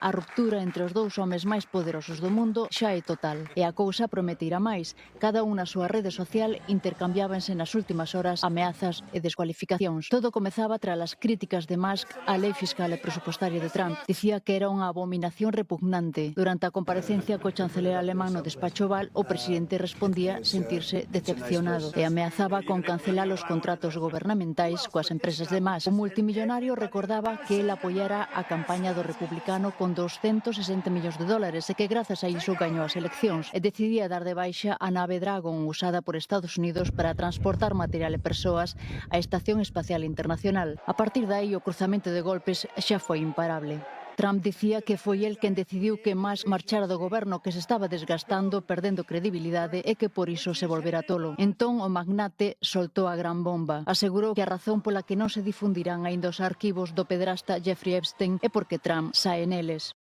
A ruptura entre os dous homes máis poderosos do mundo xa é total, e a cousa promete ir a máis. Cada un na súa rede social intercambiábanse nas últimas horas ameazas e descualificacións. Todo comezaba tras as críticas de Musk á lei fiscal e presupostaria de Trump. Dicía que era unha abominación repugnante. Durante a comparecencia co chanceler alemán no despacho Oval, o presidente respondía sentirse decepcionado e ameazaba con cancelar os contratos gobernamentais coas empresas de Musk. O multimillonario recordaba que el apoiara a campaña do republicano con 260 millóns de dólares e que grazas a iso gañou as eleccións e decidía dar de baixa a nave Dragon usada por Estados Unidos para transportar material e persoas á Estación Espacial Internacional. A partir de aí o cruzamento de golpes xa foi imparable. Trump dicía que foi el quen decidiu que Musk marchara do goberno, que se estaba desgastando, perdendo credibilidade e que por iso se volvera tolo. Entón o magnate soltou a gran bomba. Asegurou que a razón pola que non se difundirán aínda os arquivos do pedrasta Jeffrey Epstein é porque Trump sae neles.